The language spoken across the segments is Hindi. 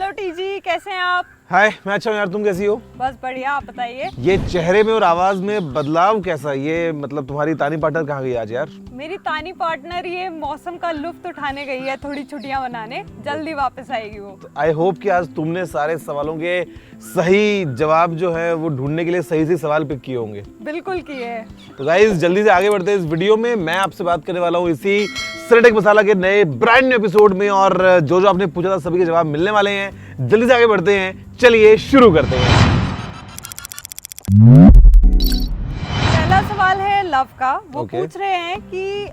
हेलो टीजी, कैसे हैं आप? हाय, मैं अच्छा हूँ यार, तुम कैसी हो? बस बढ़िया, आप बताइए। ये चेहरे में और आवाज में बदलाव कैसा? ये मतलब तुम्हारी तानी पार्टनर कहाँ गई आज यार? मेरी तानी पार्टनर ये मौसम का लुत्फ उठाने गई है, थोड़ी छुट्टियां मनाने, जल्दी वापस आएगी वो। आई होप कि आज तुमने सारे सवालों के सही जवाब जो है वो ढूंढने के लिए सही से सवाल पिक किए होंगे। बिल्कुल किए हैं। तो गाइस जल्दी से आगे बढ़ते हैं इस वीडियो में। मैं आपसे बात करने वाला हूँ इसी सिनेटेक मसाला के नए ब्रांड न्यू एपिसोड में, और जो आपने पूछा था सभी के जवाब मिलने वाले हैं। जल्दी से आगे बढ़ते हैं, चलिए शुरू करते हैं। पहला सवाल है लव का। वो Okay. पूछ रहे हैं कि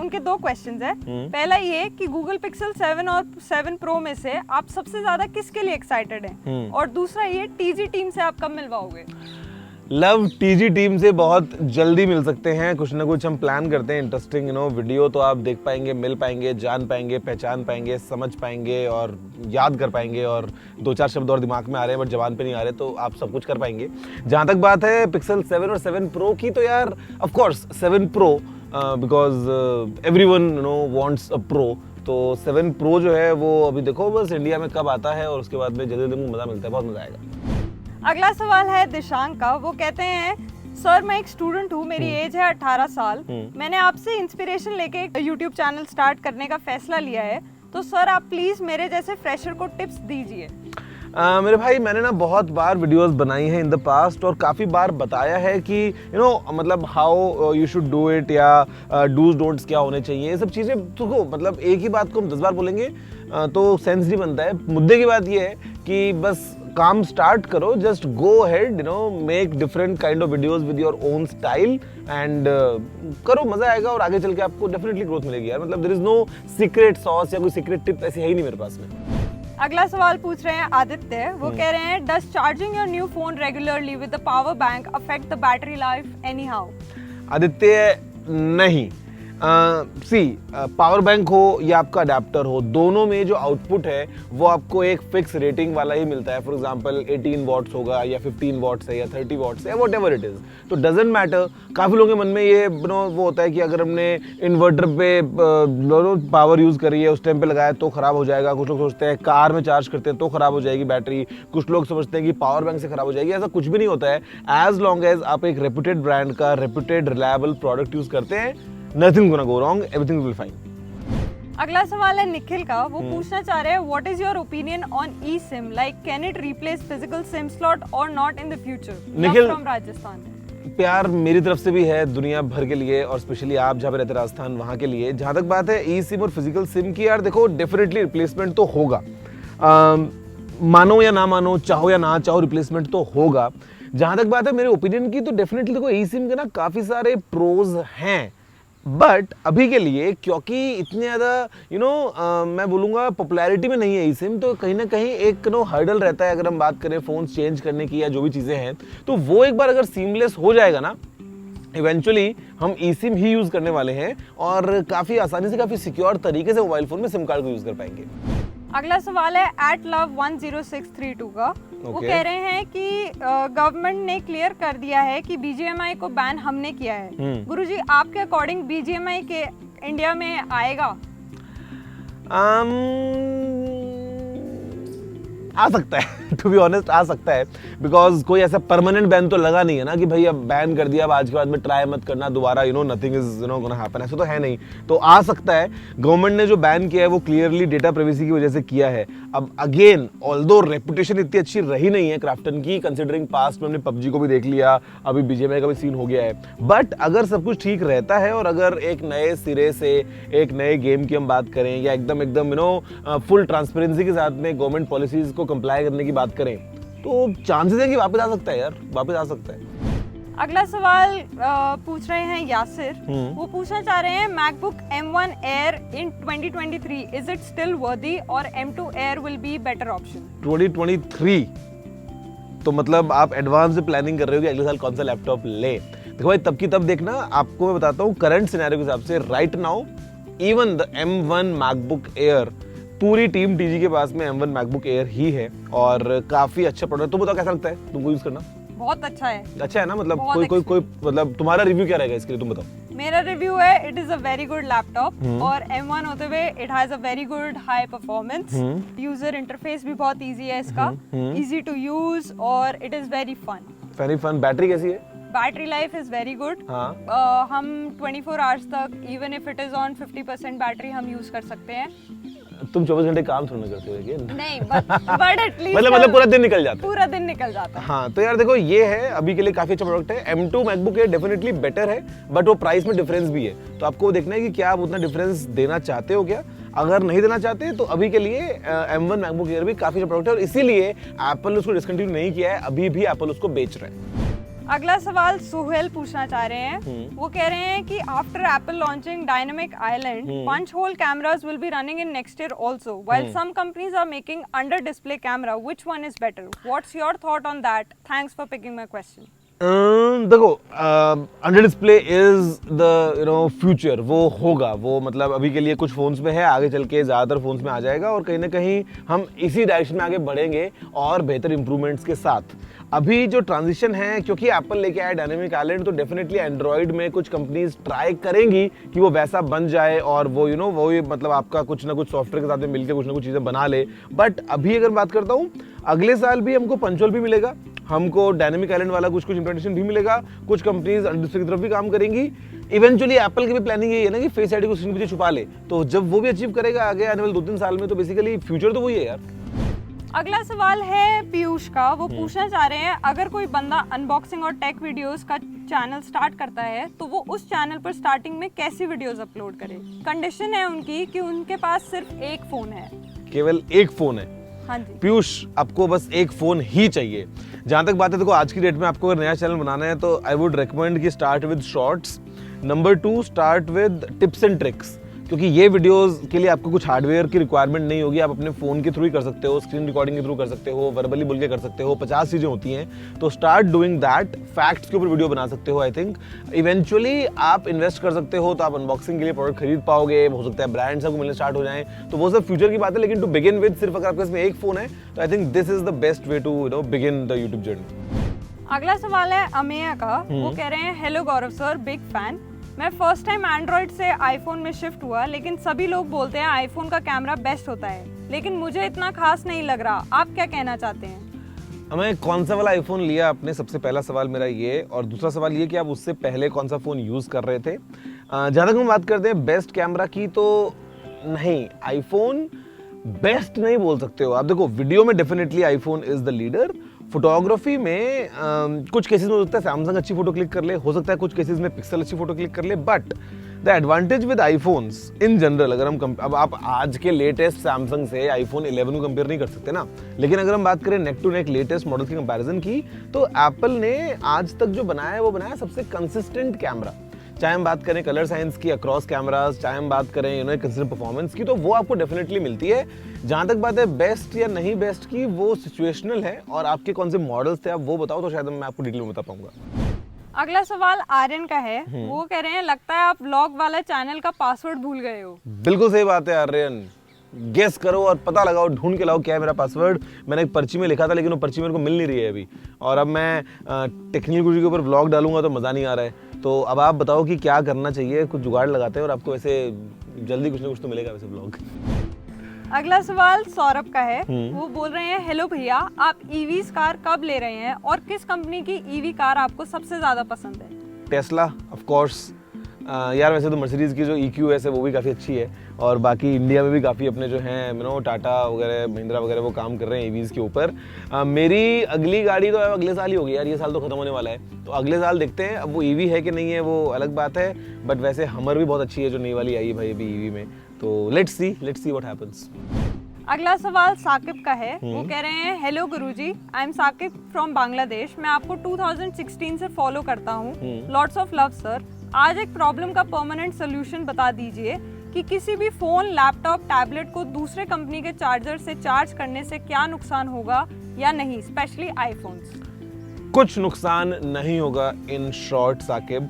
उनके दो क्वेश्चंस है। पहला ये कि गूगल पिक्सल 7 और 7 प्रो में से आप सबसे ज्यादा किसके लिए एक्साइटेड हैं? और दूसरा ये टीजी टीम से आप कब मिलवाओगे? लव टीजी टीम से बहुत जल्दी मिल सकते हैं। कुछ ना कुछ हम प्लान करते हैं इंटरेस्टिंग वीडियो, तो आप देख पाएंगे, मिल पाएंगे, जान पाएंगे, पहचान पाएंगे, समझ पाएंगे और याद कर पाएंगे। और दो चार शब्द और दिमाग में आ रहे हैं बट जबान पे नहीं आ रहे, तो आप सब कुछ कर पाएंगे। जहाँ तक बात है पिक्सल 7 और 7 प्रो की, तो यार of course 7 pro because everyone wants a pro. तो 7 प्रो जो है वो अभी देखो बस इंडिया में कब आता है, और उसके बाद में जल्दी तुमको मजा मिलता है, बहुत मजा आएगा। अगला सवाल है दिशांक का। वो कहते हैं सर मैं एक स्टूडेंट हूँ, मेरी एज है 18 साल। मैंने आपसे इंस्पिरेशन लेके एक यूट्यूब चैनल स्टार्ट करने का फैसला लिया है, तो सर आप प्लीज मेरे जैसे फ्रेशर को टिप्स दीजिए। मेरे भाई, मैंने ना बहुत बार वीडियोस बनाई हैं इन द पास्ट, और काफ़ी बार बताया है कि मतलब how you should do it, या डूज डोंट्स क्या होने चाहिए। ये सब चीज़ें तो मतलब एक ही बात को हम 10 बार बोलेंगे तो सेंस नहीं बनता है। मुद्दे की बात ये है कि बस काम स्टार्ट करो, just go ahead, make different kind of videos with your own style and करो, मजा आएगा और आगे चल के आपको डेफिनेटली ग्रोथ मिलेगी यार। मतलब there is no secret sauce या कोई सीक्रेट टिप ऐसी है ही नहीं मेरे पास में। अगला सवाल पूछ रहे हैं आदित्य। वो कह रहे हैं does charging your new phone regularly with the power bank affect the battery life anyhow? Aditya, नहीं। पावर बैंक हो या आपका अडेप्टर हो, दोनों में जो आउटपुट है वो आपको एक फिक्स रेटिंग वाला ही मिलता है। फॉर एग्जांपल 18 वॉट्स होगा या 15 वॉट्स है या 30 वॉट्स है, वॉट एवर इट इज, तो डजेंट मैटर। काफ़ी लोगों के मन में ये वो होता है कि अगर हमने इन्वर्टर पे पावर यूज़ करी है, उस टाइम पे लगाया तो ख़राब हो जाएगा। कुछ लोग सोचते हैं कार में चार्ज करते हैं तो ख़राब हो जाएगी बैटरी। कुछ लोग समझते हैं कि पावर बैंक से ख़राब हो जाएगी। ऐसा कुछ भी नहीं होता है। एज लॉन्ग एज आप एक रेप्यूटेड ब्रांड का रेप्यूटेड रिलायबल प्रोडक्ट यूज़ करते हैं, nothing gonna go wrong, everything will be fine. अगला सवाल है निखिल का। वो पूछना चाह रहे हैं what is your opinion on eSIM, like can it replace physical SIM slot और not in the future? Nikhil, from Rajasthan. प्यार मेरी तरफ से भी है दुनिया भर के लिए, और स्पेशली आप जहाँ पे रहते हैं राजस्थान, वहाँ के लिए। जहाँ तक बात है ई सिम और फिजिकल सिम की, यार देखो डेफिनेटली रिप्लेसमेंट तो होगा। मानो या ना मानो, चाहो या ना चाहो, रिप्लेसमेंट तो होगा। जहाँ तक बात है मेरे ओपिनियन की, तो डेफिनेटली देखो ई सिम के ना काफ़ी सारे प्रोज हैं, बट अभी के लिए क्योंकि इतने ज़्यादा मैं बोलूँगा पॉपुलैरिटी में नहीं है ई सिम, तो कहीं ना कहीं एक हर्डल रहता है। अगर हम बात करें फ़ोन्स चेंज करने की या जो भी चीज़ें हैं, तो वो एक बार अगर सीमलेस हो जाएगा ना, इवेंचुअली हम ई सिम ही यूज़ करने वाले हैं, और काफ़ी आसानी से, काफ़ी सिक्योर तरीके से मोबाइल फ़ोन में सिम कार्ड को यूज़ कर पाएंगे। अगला सवाल है @love10632 का। वो कह रहे हैं कि गवर्नमेंट ने क्लियर कर दिया है कि बीजीएमआई को बैन हमने किया है। गुरुजी, आपके अकॉर्डिंग बीजीएमआई के इंडिया में आएगा? आ सकता है, टू बी ऑनेस्ट आ सकता है, बिकॉज कोई ऐसा परमानेंट बैन तो लगा नहीं है ना कि भाई अब बैन कर दिया, अब आज के बाद में ट्राई मत करना दोबारा, नथिंग इज गोना हैपन, ऐसा तो है नहीं। तो आ सकता है। गवर्नमेंट ने जो बैन किया है वो क्लियरली डेटा प्राइवेसी की वजह से किया है। अब अगेन ऑल्दो रेपुटेशन इतनी अच्छी रही नहीं है क्राफ्टन की, कंसिडरिंग पास्ट में हमने पबजी को भी देख लिया, अभी बीजीएमआई का भी सीन हो गया है। बट अगर सब कुछ ठीक रहता है, और अगर एक नए सिरे से एक नए गेम की हम बात करें, या एकदम फुल ट्रांसपेरेंसी के साथ में गवर्नमेंट पॉलिसीज को कंप्लाई करने की बात करें, तो चांसेस है कि वापस आ सकता है यार, वापस आ सकता है। अगला सवाल पूछ रहे हैं यासिर। वो पूछना चाह रहे हैं MacBook M1 Air in 2023 is it still वर्दी और M2 Air will be better option? 2023 तो मतलब आप एडवांस से प्लानिंग कर रहे हो कि अगले साल कौन सा लैपटॉप ले। देखो भाई, तब की तब देखना। आपको मैं बताता हूँ करंट सिनेरियो के हिसाब से, right now even the M1 MacBook air, पूरी टीम टीजी के पास में M1 मैकबुक एयर ही है, और काफी अच्छा प्रोडक्ट। तुम बताओ कैसा लगता है तुमको यूज करना? बहुत अच्छा है। अच्छा है ना? मतलब कोई मतलब तुम्हारा रिव्यू क्या रहेगा इसके लिए, तुम बताओ। मेरा रिव्यू है, it is a very good laptop और M1 होते हुए it has a very good high performance. User interface भी बहुत इजी है इसका, इजी टू यूज और it is very fun. Battery कैसी है? Battery life is very good. हम 24 आवर्स तक even if it is on 50% battery हम यूज कर सकते हैं। तुम 24 घंटे काम थोड़ा करते हो क्या? नहीं, बट एटलीस्ट मतलब पूरा दिन निकल जाता है। पूरा दिन निकल जाता है। हाँ, तो यार देखो ये है अभी के लिए काफी अच्छा प्रोडक्ट है। M2 MacBook air definitely better है, बट वो प्राइस में डिफरेंस भी है, तो आपको देखना है कि क्या आप उतना डिफरेंस देना चाहते हो क्या। अगर नहीं देना चाहते तो अभी के लिए M1 मैकबुक एयर भी काफी अच्छा प्रोडक्ट है और इसीलिए एप्पल ने उसको डिसकंटिन्यू नहीं किया है, अभी भी एप्पल उसको बेच रहा है। अगला सवाल सुहेल पूछना चाह रहे हैं। वो कह रहे हैं कि after Apple launching dynamic island, punch hole cameras will be running in next year also while some companies are making under display camera, which one is better? What's your thought on that? Thanks for picking my question. देखो, under display is the future, वो होगा, वो मतलब अभी के लिए कुछ फोन्स में है, आगे चल के ज्यादातर फोन्स में आ जाएगा और कहीं ना कहीं हम इसी डायरेक्शन में आगे बढ़ेंगे और बेहतर इंप्रूवमेंट्स के साथ। अभी जो ट्रांजिशन है, क्योंकि एप्पल लेके आया डायनेमिक आइलैंड, तो डेफिनेटली एंड्रॉइड में कुछ कंपनीज ट्राई करेंगी कि वो वैसा बन जाए और वो वो मतलब आपका कुछ ना कुछ सॉफ्टवेयर के साथ में मिलकर कुछ ना कुछ चीजें बना ले। बट अभी अगर बात करता हूँ, अगले साल भी हमको पंचोल भी मिलेगा, हमको डायनेमिक आइलैंड वाला कुछ इंप्लीमेंटेशन भी मिलेगा, कुछ कंपनीज अंडर डिस्प्ले की तरफ भी काम करेंगी। इवेंचुअली एप्पल की भी प्लानिंग यही है ना कि फेस आईडी को स्क्रीन पे छुपा ले, तो जब वो भी अचीव करेगा आगे आने वाले 2-3 साल में, तो बेसिकली फ्यूचर तो वही है यार। अगला सवाल है पीयूष का। वो पूछना चाह रहे हैं, अगर कोई बंदा अनबॉक्सिंग और टेक वीडियोस का चैनल स्टार्ट करता है तो वो उस चैनल पर स्टार्टिंग में कैसी वीडियोस अपलोड करे? कंडीशन है उनकी कि उनके पास सिर्फ एक फोन है। केवल एक फोन है? हाँ जी पीयूष, आपको बस एक फोन ही चाहिए। जहां तक बात है, देखो आज की डेट में आपको अगर नया चैनल बनाना है तो आई वुड रिकमेंड कि start with shorts. Number 2, start with tips and tricks, क्योंकि ये वीडियोस के लिए आपको कुछ हार्डवेयर की रिक्वायरमेंट नहीं होगी, आप अपने फोन के थ्रू ही कर सकते हो, स्क्रीन रिकॉर्डिंग के थ्रू कर सकते हो, वर्बली बोल के कर सकते हो, 50 चीजें होती हैं। तो स्टार्ट डूइंग दैट, फैक्ट्स के ऊपर वीडियो बना सकते हो। आई थिंक इवेंचुअली आप इन्वेस्ट कर सकते हो, तो आप अनबॉक्सिंग के लिए प्रोडक्ट खरीद पाओगे, हो सकता है ब्रांड्स आपको मिलने स्टार्ट हो जाए, तो वो सब फ्यूचर की बात है। लेकिन टू बिगिन विद, सिर्फ अगर आपके पास में एक फोन है तो I think this is the best way to begin the YouTube journey. अगला सवाल है अमेया का। वो कह रहे हैं, hello Gaurav sir, big fan. मैं फर्स्ट टाइम एंड्रॉइड से आईफोन में शिफ्ट हुआ, लेकिन सभी लोग बोलते हैं आईफोन का कैमरा बेस्ट होता है, लेकिन मुझे इतना खास नहीं लग रहा। आप क्या कहना चाहते हैं? हमें कौन सा वाला आईफोन लिया आपने, सबसे पहला सवाल मेरा ये, और दूसरा सवाल ये कि आप उससे पहले कौन सा फोन यूज कर रहे थे। जहां तक हम बात करते हैं बेस्ट कैमरा की, तो नहीं, आईफोन बेस्ट नहीं बोल सकते हो आप। देखो, वीडियो में definitely iPhone is the leader. Photography में कुछ केसेस में हो सकता है सैमसंग अच्छी फोटो क्लिक कर ले, हो सकता है कुछ केसेस में पिक्सल अच्छी फोटो क्लिक कर ले, but the advantage with iPhones in general, अगर हम अब आप आज के लेटेस्ट सैमसंग से आईफोन 11 को कंपेयर नहीं कर सकते ना, लेकिन अगर हम बात करें neck to neck latest model की कंपैरिजन की, तो एप्पल ने आज तक जो बनाया है वो बनाया सबसे कंसिस्टेंट कैमरा। चाहे हम बात करें कलर साइंस की, अक्रॉस कैमरास, चाहे हम बात करें कंसिस्टेंट परफॉर्मेंस की, तो वो आपको डेफिनेटली मिलती है। जहां तक बात है बेस्ट या नहीं बेस्ट की, वो सिचुएशनल है, और आपके कौन से मॉडल्स थे आप वो बताओ तो शायद मैं आपको डिटेल में बता पाऊंगा। अगला सवाल आर्यन का है। वो कह रहे हैं, लगता है आप व्लॉग वाला चैनल का पासवर्ड भूल गए हो। बिल्कुल सही बात है आर्यन, गेस करो और पता लगाओ, ढूंढ के लाओ क्या है मेरा पासवर्ड। मैंने एक पर्ची में लिखा था, लेकिन वो पर्ची मेरे को मिल नहीं रही है अभी, और अब मैं टेक्निकल गुरु के ऊपर व्लॉग डालूंगा तो मजा नहीं आ रहा है। तो अब आप बताओ कि क्या करना चाहिए, कुछ जुगाड़ लगाते हैं और आपको वैसे जल्दी कुछ ना कुछ तो मिलेगा वैसे व्लॉग। अगला सवाल सौरभ का है। वो बोल रहे हैं, हेलो भैया, आप ईवी कार कब ले रहे हैं और किस कंपनी की ईवी कार आपको सबसे ज्यादा पसंद है? Tesla of course. यार वैसे तो मर्सिडीज की जो EQS है वो भी काफ़ी अच्छी है, और बाकी इंडिया में भी काफ़ी अपने जो हैं टाटा वगैरह, महिंद्रा वगैरह, वो काम कर रहे हैं EVs के ऊपर। मेरी अगली गाड़ी तो अगले साल ही होगी यार, ये साल तो खत्म होने वाला है, तो अगले साल देखते हैं। अब वो EV है कि नहीं है वो अलग बात है, बट वैसे हमर भी बहुत अच्छी है जो नई वाली आई है भाई अभी EV में, तो लेट्स सी व्हाट हैपेंस। अगला सवाल साकिब का है। वो कह रहे हैं, hello Guruji, I am Saqib from Bangladesh. मैं आपको 2016 से फॉलो करता हूँ। Lots of love sir. आज एक प्रॉब्लम का परमानेंट सोल्यूशन बता दीजिए कि किसी भी फोन, लैपटॉप, टैबलेट को दूसरे कंपनी के चार्जर से चार्ज करने से क्या नुकसान होगा या नहीं, स्पेशली आईफोन्स। कुछ नुकसान नहीं होगा इन शॉर्ट साकिब।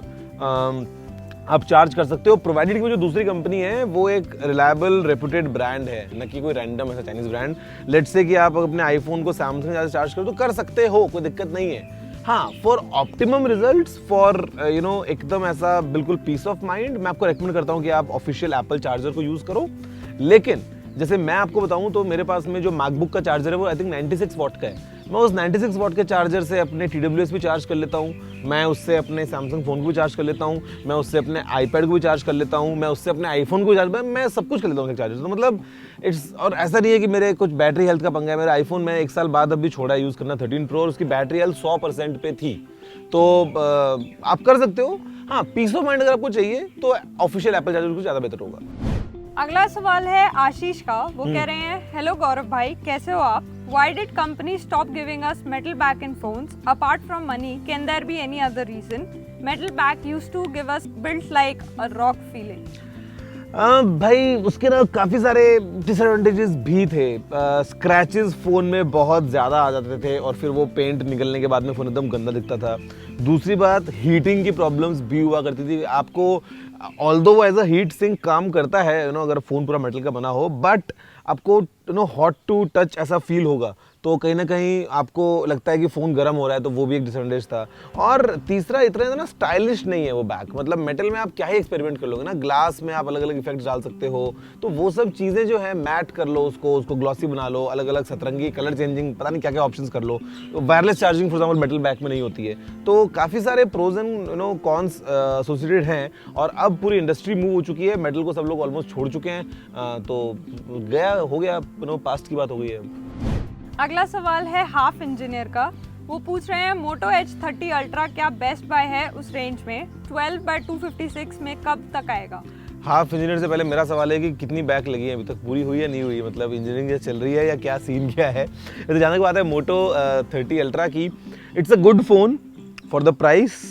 आप चार्ज कर सकते हो, प्रोवाइडेड कि जो दूसरी कंपनी है वो एक रिलायबल रेपुटेड ब्रांड है, न कि कोई रैंडम ऐसा चाइनीज ब्रांड। लेट्स से कि आप अपने आईफोन को सैमसंग से चार्ज करो तो कर सकते हो, कोई दिक्कत नहीं है। हाँ, for optimum results, for you know एकदम ऐसा बिल्कुल पीस ऑफ माइंड, मैं आपको रेकमेंड करता हूँ कि आप ऑफिशियल एप्पल चार्जर को यूज करो। लेकिन जैसे मैं आपको बताऊं तो मेरे पास में जो मैकबुक का चार्जर है वो आई थिंक 96 वॉट का है। मैं उस 96 वॉट के चार्जर से अपने TWS भी चार्ज कर लेता हूँ, मैं उससे अपने सैमसंग फ़ोन को भी चार्ज कर लेता हूँ, मैं उससे अपने आईपैड को भी चार्ज कर लेता हूँ, मैं उससे अपने आईफोन को भी चार्ज, मैं सब कुछ कर लेता हूँ चार्जर। तो मतलब इट्स, और ऐसा नहीं है कि मेरे कुछ बैटरी हेल्थ का पंगा है। मेरा आईफोन मैं 1 साल बाद अभी छोड़ा यूज़ करना 13 प्रो, और उसकी बैटरी हेल्थ 100% पे थी। तो आप कर सकते हो। हाँ, पीस ऑफ माइंड अगर आपको चाहिए तो ऑफिशियल एप्पल चार्जर कुछ ज़्यादा बेहतर होगा। अगला सवाल है आशीष का। वो कह रहे हैं, हेलो गौरव भाई, कैसे हो आप? Why did companies stop giving us metal back in phones? Apart from money, can there be any other reason? Metal back used to give us built like a rock feeling. भाई उसके ना काफ़ी सारे डिसएडवांटेजेस भी थे। स्क्रैचेस फ़ोन में बहुत ज़्यादा आ जाते थे और फिर वो पेंट निकलने के बाद में फ़ोन एकदम गंदा दिखता था। दूसरी बात, हीटिंग की प्रॉब्लम्स भी हुआ करती थी। आपको ऑल्दो वो एज अ हीट सिंक काम करता है, यू नो, अगर फ़ोन पूरा मेटल का बना हो, बट आपको you know hot to touch ऐसा फील होगा, तो कहीं ना कहीं आपको लगता है कि फ़ोन गर्म हो रहा है, तो वो भी एक डिसएडवांटेज था। और तीसरा, इतना ना स्टाइलिश नहीं है वो बैक। मतलब मेटल में आप क्या ही एक्सपेरिमेंट कर लोगे ना, ग्लास में आप अलग अलग इफेक्ट्स डाल सकते हो, तो वो सब चीज़ें जो है मैट कर लो, उसको ग्लॉसी बना लो, अलग अलग सतरंगी कलर चेंजिंग, पता नहीं क्या क्या ऑप्शंस कर लो। तो wireless charging for example metal back में नहीं होती है। तो काफ़ी सारे pros and you know cons associated हैं, और अब पूरी इंडस्ट्री मूव हो चुकी है, मेटल को सब लोग ऑलमोस्ट छोड़ चुके हैं। तो हो गया यू नो, पास्ट की बात हो गई है। अगला सवाल है हाफ इंजीनियर का। वो पूछ रहे हैं, मोटो H30 अल्ट्रा क्या बेस्ट बाय है उस रेंज में? 12/256 में कब तक आएगा? हाफ इंजीनियर से पहले मेरा सवाल है कि कितनी बैक लगी है अभी तक, पूरी हुई या नहीं हुई? मतलब इंजीनियरिंग चल रही है या क्या सीन क्या है? तो जानने की बात है मोटो 30 अल्ट्रा की, it's a good phone for the price.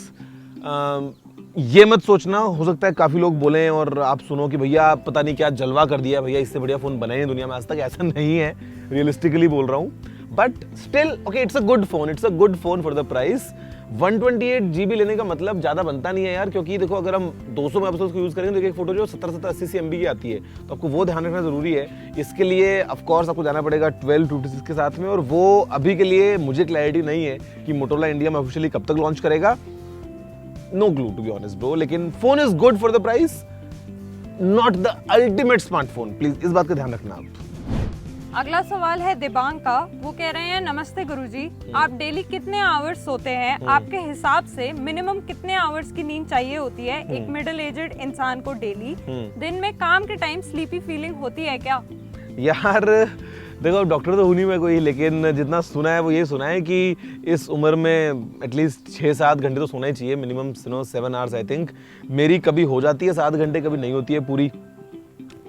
ये मत सोचना, हो सकता है काफ़ी लोग बोलें और आप सुनो कि भैया पता नहीं क्या जलवा कर दिया, भैया इससे बढ़िया फ़ोन बना ही नहीं दुनिया में आज तक। ऐसा नहीं है, रियलिस्टिकली बोल रहा हूँ। But still okay, it's a good phone, it's a good phone for the price. 128 GB लेने का मतलब ज़्यादा बनता नहीं है यार, क्योंकि देखो अगर हम 200 मेगापिक्सल को यूज़ करेंगे तो एक फोटो जो 70-80 MB की आती है, तो आपको वो ध्यान रखना ज़रूरी है। इसके लिए ऑफकोर्स आपको जाना पड़ेगा 12/256 के साथ में, और वो अभी के लिए मुझे क्लैरिटी नहीं है कि मोटोरोला इंडिया में ऑफिशियली कब तक लॉन्च करेगा। No clue to be honest bro, लेकिन phone is good for the price, not the ultimate smartphone. Please इस बात का ध्यान रखना आप। अगला सवाल है दिबांग का। वो कह रहे हैं, नमस्ते गुरुजी, आप डेली कितने आवर्स सोते हैं? आपके हिसाब से मिनिमम कितने आवर्स की नींद चाहिए होती है एक मिडिल एजेड इंसान को डेली? दिन में काम के टाइम स्लीपी फीलिंग होती है क्या? यार देखो, डॉक्टर तो हूँ नहीं मैं कोई, लेकिन जितना सुना है वो ये सुना है कि इस उम्र में एटलीस्ट 6-7 घंटे तो सोना ही चाहिए मिनिमम, 7 आवर्स आई थिंक। मेरी कभी हो जाती है 7 घंटे, कभी नहीं होती है पूरी।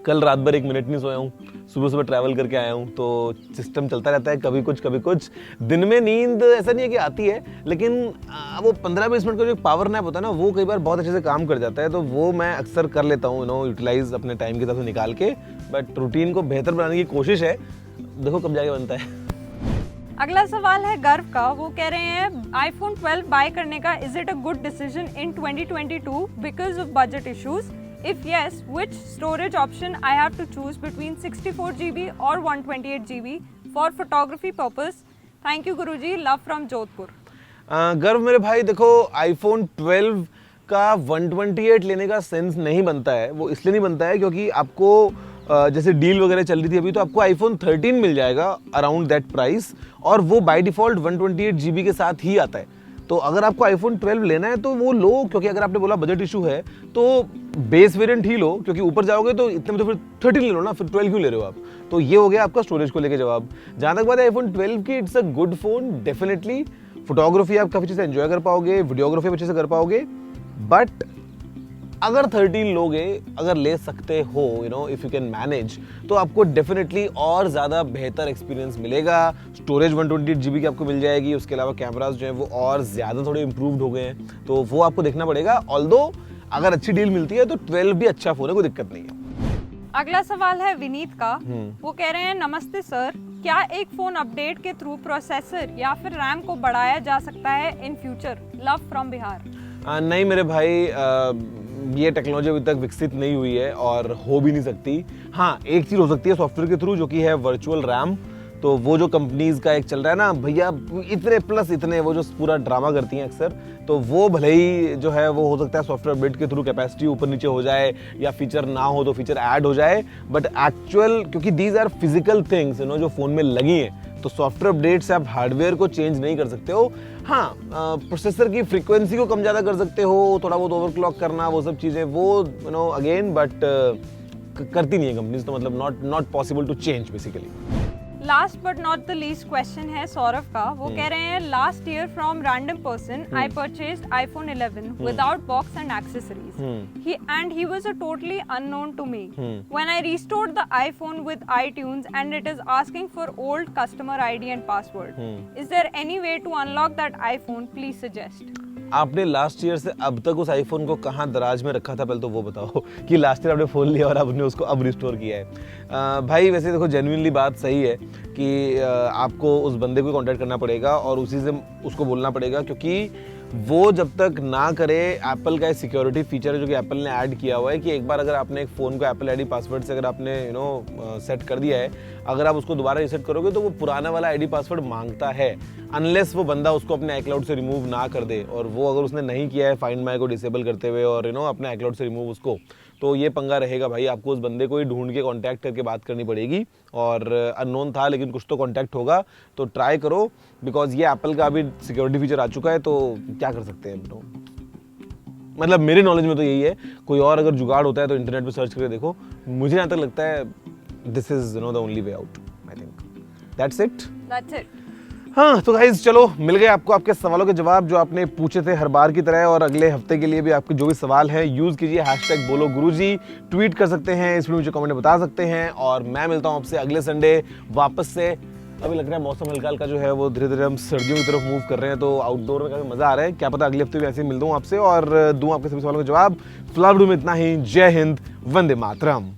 कल रात भर 1 मिनट नहीं सोया हूँ, सुबह ट्रैवल करके आया हूँ, तो सिस्टम चलता रहता है, कभी कुछ। दिन में नींद ऐसा नहीं है कि आती है, लेकिन वो 15-20 मिनट का जो पावर नैप होता है ना, वो कई बार बहुत अच्छे से काम कर जाता है, तो वो मैं अक्सर कर लेता हूँ, यू नो, यूटिलाइज अपने टाइम के हिसाब से निकाल के। बट रूटीन को बेहतर बनाने की कोशिश है, देखो कब जाके बनता है। अगला सवाल है गर्व का। वो कह रहे हैं, iPhone 12 बाय करने का is it a good decision in 2022 because of budget issues? If yes, which storage option I have to choose between 64 GB or 128 GB for photography purpose? Thank you Guruji, love from Jodhpur. गर्व मेरे भाई, देखो iPhone 12 का 128 लेने का सेंस नहीं बनता है। वो इसलिए नहीं बनता है क्योंकि आपको जैसे डील वगैरह चल रही थी अभी, तो आपको iPhone 13 मिल जाएगा अराउंड दैट प्राइस, और वो बाय डिफॉल्ट 128 GB के साथ ही आता है। तो अगर आपको iPhone 12 लेना है तो वो लो, क्योंकि अगर आपने बोला बजट इशू है तो बेस वेरिएंट ही लो, क्योंकि ऊपर जाओगे तो इतने में तो फिर 13 ले लो ना, फिर 12 क्यों ले रहे हो आप? तो ये हो गया आपका स्टोरेज को लेके जवाब। जहाँ तक बात है iPhone 12 की, it's a good phone definitely. Photography आप काफ़ी अच्छे से एंजॉय कर पाओगे, वीडियोग्राफी अच्छे से कर पाओगे, बट अगर 13 लोगे, अगर ले सकते हो, you know, if you can manage, तो आपको डेफिनेटली और ज़्यादा बेहतर एक्सपीरियंस मिलेगा। स्टोरेज 128 GB की आपको मिल जाएगी, उसके अलावा कैमरास जो हैं वो और ज़्यादा थोड़े इम्प्रूव्ड हो गए हैं, तो वो आपको देखना पड़ेगा। ऑल्दो अगर अच्छी डील मिलती है तो 12 भी अच्छा फ़ोन है, कोई दिक्कत नहीं है। अगला सवाल है विनीत का। वो कह रहे हैं, नमस्ते सर, क्या एक फ़ोन अपडेट के थ्रू प्रोसेसर या फिर रैम को बढ़ाया जा सकता है in future? Love from Bihar. नहीं मेरे भाई, ये टेक्नोलॉजी अभी तक विकसित नहीं हुई है और हो भी नहीं सकती। हाँ, एक चीज़ हो सकती है सॉफ्टवेयर के थ्रू, जो कि है वर्चुअल रैम। तो वो जो कंपनीज का एक चल रहा है ना भैया इतने प्लस इतने, वो जो पूरा ड्रामा करती हैं अक्सर, तो वो भले ही जो है वो हो सकता है सॉफ्टवेयर अपडेट के थ्रू कैपेसिटी ऊपर नीचे हो जाए या फीचर ना हो तो फीचर ऐड हो जाए, बट एक्चुअल क्योंकि दीज आर फिजिकल थिंग्स जो फोन में लगी हैं, तो सॉफ्टवेयर अपडेट से आप हार्डवेयर को चेंज नहीं कर सकते हो। हाँ, प्रोसेसर की फ्रीक्वेंसी को कम ज़्यादा कर सकते हो, थोड़ा बहुत ओवरक्लॉक करना, वो सब चीज़ें वो अगेन बट करती नहीं है कंपनीज, तो मतलब not possible to change basically. Last but not the least question है सौरभ का। वो कह रहे हैं last year from random person I purchased iPhone 11 without box and accessories and he was a totally unknown to me. When I restored the iPhone with iTunes and it is asking for old customer ID and password. Is there any way to unlock that iPhone? Please suggest. आपने लास्ट ईयर से अब तक उस आईफोन को कहाँ दराज में रखा था, पहले तो वो बताओ कि लास्ट ईयर आपने फ़ोन लिया और आपने उसको अब रिस्टोर किया है। भाई वैसे देखो जेन्युइनली बात सही है कि आपको उस बंदे को कांटेक्ट करना पड़ेगा और उसी से उसको बोलना पड़ेगा, क्योंकि वो जब तक ना करे, एप्पल का सिक्योरिटी फीचर है जो कि एप्पल ने ऐड किया हुआ है कि एक बार अगर आपने एक फ़ोन को एप्पल आईडी पासवर्ड से अगर आपने सेट कर दिया है, अगर आप उसको दोबारा रीसेट करोगे तो वो पुराना वाला आईडी पासवर्ड मांगता है, अनलेस वो बंदा उसको अपने आईक्लाउड से रिमूव ना कर दे। और वो अगर उसने नहीं किया है फाइंड माई को डिसेबल करते हुए और अपने आईक्लाउड से रिमूव उसको, तो ये पंगा रहेगा भाई। आपको उस बंदे को ही ढूंढ के कांटेक्ट करके बात करनी पड़ेगी, और अननोन था लेकिन कुछ तो कांटेक्ट होगा, तो ट्राई करो, बिकॉज ये एप्पल का अभी सिक्योरिटी फीचर आ चुका है, तो क्या कर सकते हैं ब्रो। मतलब मेरे नॉलेज में तो यही है, कोई और अगर जुगाड़ होता है तो इंटरनेट पे सर्च करके देखो। मुझे जहाँ तक लगता है this is the only way out, I think that's it. हाँ तो गाइज चलो मिल गए आपको आपके सवालों के जवाब जो आपने पूछे थे हर बार की तरह, और अगले हफ्ते के लिए भी आपके जो भी सवाल हैं यूज कीजिए #बोलो-गुरुजी, ट्वीट कर सकते हैं, इस वीडियो मुझे कमेंट में बता सकते हैं, और मैं मिलता हूँ आपसे अगले संडे वापस से। अभी लग रहा है मौसम हल्का हल्का जो है वो धीरे धीरे हम सर्दियों की तरफ मूव कर रहे हैं, तो आउटडोर में काफी मजा आ रहा है। क्या पता अगले हफ्ते भी ऐसे ही मिल दूँ आपसे और दूँ आपके सभी सवालों के जवाब। फिलहाल में इतना ही। जय हिंद, वंदे मातरम।